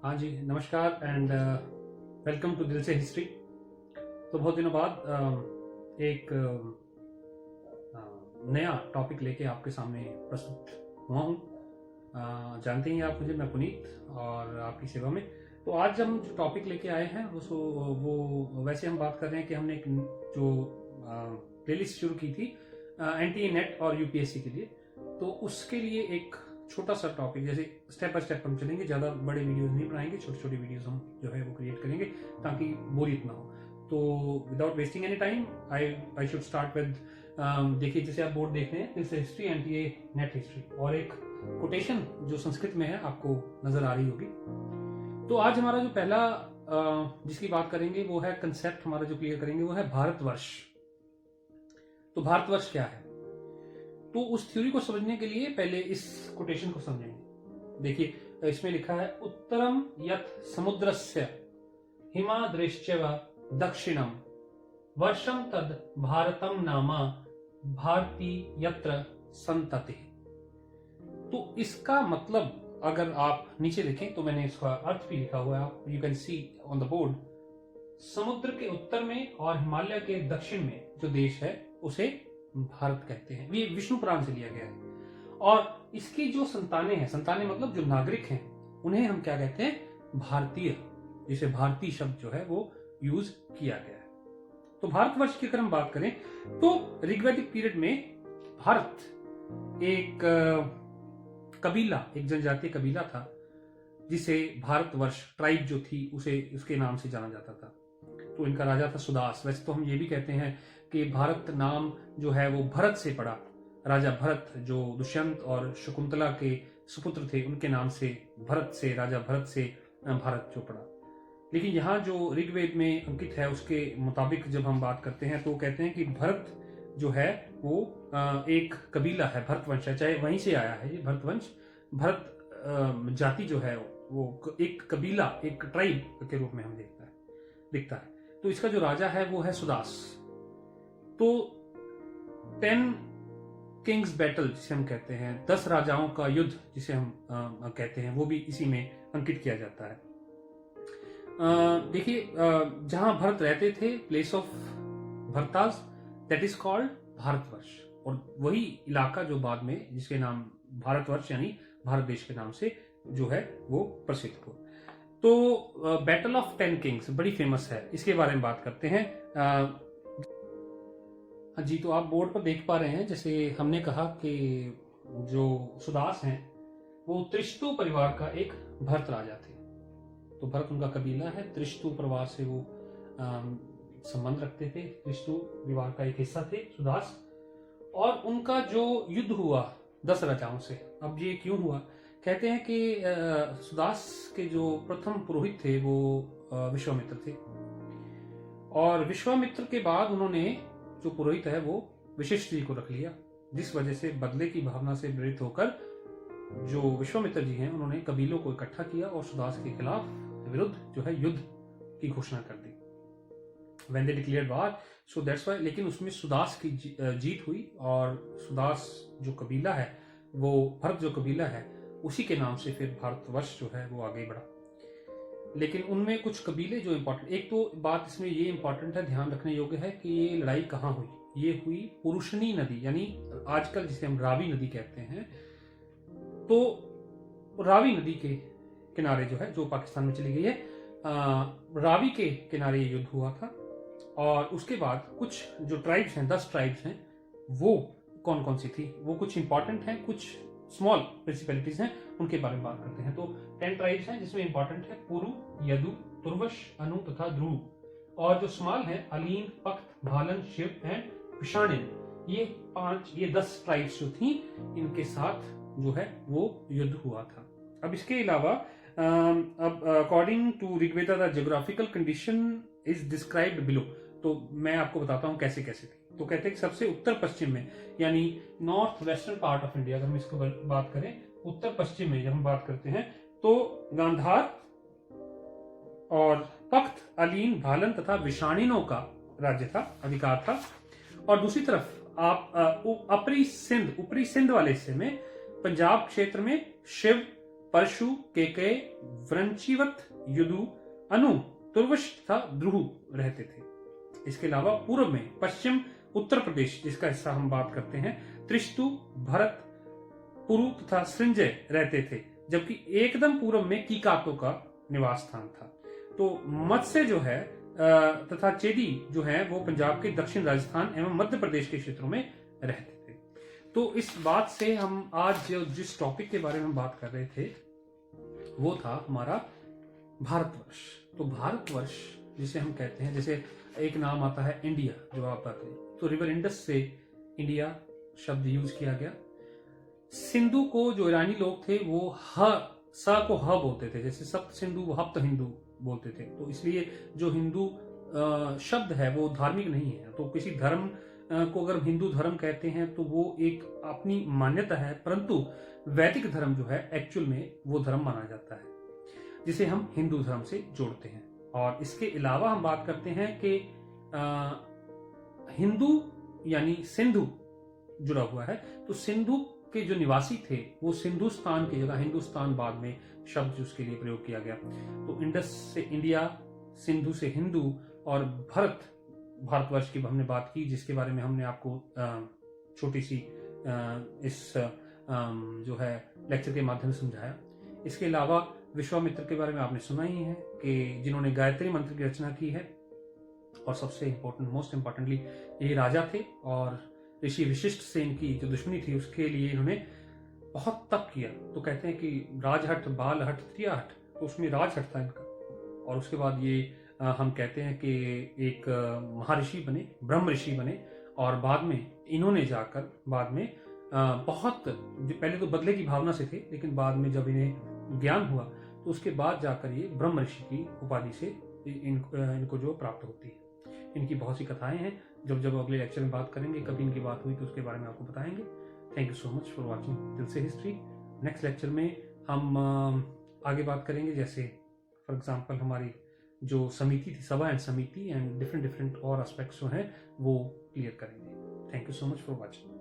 हाँ जी, नमस्कार and welcome to दिल से हिस्ट्री। तो बहुत दिनों बाद एक नया टॉपिक लेके आपके सामने प्रस्तुत हुआ हूँ। जानते ही आप मुझे, मैं पुनीत और आपकी सेवा में। तो आज हम जो टॉपिक लेके आए हैं वो वैसे हम बात कर रहे हैं कि हमने एक जो प्लेलिस्ट शुरू की थी एनटीए नेट और यूपीएससी के लिए, तो उसके लिए एक छोटा सा टॉपिक, जैसे स्टेप बाय स्टेप हम चलेंगे, ज़्यादा बड़े वीडियोस नहीं बनाएंगे, छोटे छोटे वीडियोस हम जो है वो क्रिएट करेंगे ताकि बोरियत ना हो। तो without wasting any time I should start with, देखिए जैसे आप बोर्ड देख रहे हैं, this history NTA net history, और एक कोटेशन जो संस्कृत में है आपको नजर आ रही होगी। तो आज हमारा जो पहला जिसकी बात करेंगे वो है कंसेप्ट, हमारा जो क्लियर करेंगे वो है भारतवर्ष। तो भारतवर्ष क्या है, तो उस थ्योरी को समझने के लिए पहले इस कोटेशन को समझेंगे। देखिए इसमें लिखा है, उत्तरम यत समुद्रस्य हिमाद्रिश्च व दक्षिणम वर्षम तद भारतम नामा भारती यत्र संतति। तो इसका मतलब अगर आप नीचे देखें तो मैंने इसका अर्थ भी लिखा हुआ है, you can see on the board. समुद्र के उत्तर में और हिमालय के दक्षिण में जो देश है उसे भारत कहते हैं। ये विष्णु पुराण से लिया गया है। और इसकी जो संतानें हैं, संतानें मतलब जो नागरिक हैं, उन्हें हम क्या कहते हैं, भारतीय, जिसे भारतीय शब्द जो है वो यूज किया गया है। तो भारतवर्ष की अगर हम बात करें तो ऋग्वैदिक पीरियड में भारत एक कबीला, एक जनजातीय कबीला था जिसे भारतवर्ष ट्राइब जो थी उसे उसके नाम से जाना जाता था। तो इनका राजा था सुदास। वैसे तो हम ये भी कहते हैं कि भारत नाम जो है वो भरत से पड़ा, राजा भरत जो दुष्यंत और शकुंतला के सुपुत्र थे, उनके नाम से भरत से, राजा भरत से भारत जो पड़ा। लेकिन यहाँ जो ऋग्वेद में अंकित है उसके मुताबिक जब हम बात करते हैं तो कहते हैं कि भरत जो है वो एक कबीला है, भरतवंश है, चाहे वहीं से आया है ये भरतवंश। भरत जाति जो है वो एक कबीला, एक ट्राइब के रूप में हम दिखता है। तो इसका जो राजा है वो है सुदास। तो 10 किंग्स बैटल जिसे हम कहते हैं, 10 राजाओं का युद्ध जिसे हम कहते हैं, वो भी इसी में अंकित किया जाता है। देखिए जहां भरत रहते थे, प्लेस ऑफ भरताज, दैट इज कॉल्ड भारतवर्ष। और वही इलाका जो बाद में जिसके नाम भारतवर्ष यानी भारत देश के नाम से जो है वो प्रसिद्ध हुआ। तो बैटल ऑफ 10 किंग्स बड़ी फेमस है, इसके बारे में बात करते हैं। जी, तो आप बोर्ड पर देख पा रहे हैं, जैसे हमने कहा कि जो सुदास हैं वो त्रिशतु परिवार का एक भरत राजा थे। तो भरत उनका कबीला है, त्रिशतु परिवार से वो संबंध रखते थे, त्रिशतु परिवार का एक हिस्सा थे सुदास। और उनका जो युद्ध हुआ 10 राजाओं से, अब ये क्यों हुआ, कहते हैं कि सुदास के जो प्रथम पुरोहित थे वो विश्वामित्र थे। और विश्वामित्र के बाद उन्होंने जो पुरोहित है वो वशिष्ठ जी को रख लिया, जिस वजह से बदले की भावना से प्रेरित होकर जो विश्वामित्र जी हैं उन्होंने कबीलों को इकट्ठा किया और सुदास के खिलाफ विरुद्ध जो है युद्ध की घोषणा कर दी। When they declared war, so that's why, लेकिन उसमें सुदास की जीत हुई और सुदास जो कबीला है, वो भरत जो कबीला है, उसी के नाम से फिर भारतवर्ष जो है वो आगे बढ़ा। लेकिन उनमें कुछ कबीले जो इम्पोर्टेंट, एक तो बात इसमें ये इम्पोर्टेंट है, ध्यान रखने योग्य है कि ये लड़ाई कहाँ हुई। ये हुई पुरुषनी नदी, यानी आजकल जिसे हम रावी नदी कहते हैं, तो रावी नदी के किनारे जो है, जो पाकिस्तान में चली गई है, रावी के किनारे ये युद्ध हुआ था। और उसके बाद कुछ जो ट्राइब्स हैं, 10 ट्राइब्स हैं, वो कौन कौन सी थी, वो कुछ इंपॉर्टेंट हैं, कुछ स्मॉल प्रिंसिपैलिटीज हैं, उनके बारे में बात करते हैं। तो 10 ट्राइब्स हैं जिसमें इंपॉर्टेंट है पुरु, यदु, तुर्वश, अनु तथा ध्रुव। और जो स्मॉल है, अलीन, पख्त, भालन, शिव एंड पिशाणिन, ये 10 ट्राइब्स जो थी, इनके साथ जो है वो युद्ध हुआ था। अब इसके अलावा अब according to Rigveda the geographical condition is described below. तो मैं आपको बताता हूँ कैसे कैसे थी। तो कहते हैं कि सबसे उत्तर पश्चिम में, यानी north western part of India, अगर हम इसको बात करें, उत्तर पश्चिम में जब हम बात करते हैं तो गांधार और पख्त, अलीन, भालन तथा विषाणिनों का राज्य था, अधिकार था। और दूसरी तरफ आप ऊपरी सिंध वाले हिस्से में, पंजाब क्षेत्र में शिव, परशु, केकय, वृंचिवत, युदु, अनु, तुर्वश तथा द्रुहु रहते थे। इसके अलावा पूर्व में पश्चिम उत्तर प्रदेश, जिसका हिस्सा हम बात करते हैं, त्रिस्तु, भरत, पुरु तथा सृंजय रहते थे, जबकि एकदम पूर्व में कीकातों का निवास स्थान था। तो मत्स्य जो है तथा चेदी जो है वो पंजाब के दक्षिण राजस्थान एवं मध्य प्रदेश के क्षेत्रों में रहते थे। तो इस बात से हम आज जिस टॉपिक के बारे में बात कर रहे थे वो था हमारा भारतवर्ष। तो भारतवर्ष जिसे हम कहते हैं, जैसे एक नाम आता है इंडिया, जो आप बात करें तो रिवर इंडस से इंडिया शब्द यूज किया गया। सिंधु को जो ईरानी लोग थे वो स को ह बोलते थे, जैसे सप्त सिंधु हप्त हिंदू बोलते थे। तो इसलिए जो हिंदू शब्द है वो धार्मिक नहीं है। तो किसी धर्म को अगर हिंदू धर्म कहते हैं तो वो एक अपनी मान्यता है, परंतु वैदिक धर्म जो है एक्चुअल में वो धर्म माना जाता है, जिसे हम हिंदू धर्म से जोड़ते हैं। और इसके अलावा हम बात करते हैं कि हिंदू यानी सिंधु जुड़ा हुआ है। तो सिंधु के जो निवासी थे वो सिंधुस्तान की जगह हिंदुस्तान बाद में शब्द उसके लिए प्रयोग किया गया। तो इंडस से इंडिया, सिंधु से हिंदू और भारतवर्ष की हमने बात की, जिसके बारे में हमने आपको छोटी सी इस जो है लेक्चर के माध्यम से समझाया। इसके अलावा विश्वामित्र के बारे में आपने सुना ही है कि जिन्होंने गायत्री मंत्र की रचना की है, और सबसे इम्पोर्टेंट मोस्ट इम्पोर्टेंटली ये राजा थे, और ऋषि वशिष्ठ से इनकी जो दुश्मनी थी उसके लिए इन्होंने बहुत तप किया। तो कहते हैं कि राजहट, बालहट, त्रियाहट, तो उसमें राजहट था इनका। और उसके बाद ये हम कहते हैं कि एक महर्षि बने, ब्रह्म ऋषि बने, और बाद में इन्होंने जाकर बाद में बहुत पहले तो बदले की भावना से थे, लेकिन बाद में जब इन्हें ज्ञान हुआ तो उसके बाद जाकर ये ब्रह्म ऋषि की उपाधि से इनको जो प्राप्त होती है। इनकी बहुत सी कथाएं हैं, जब जब अगले लेक्चर में बात करेंगे, कभी इनकी बात हुई तो उसके बारे में आपको बताएंगे। Thank you so much for watching दिल से हिस्ट्री। नेक्स्ट लेक्चर में हम आगे बात करेंगे, जैसे फॉर एग्जांपल हमारी जो समिति थी, सभा एंड समिति, एंड डिफरेंट और एस्पेक्ट्स जो हैं वो क्लियर करेंगे। Thank you so much for watching.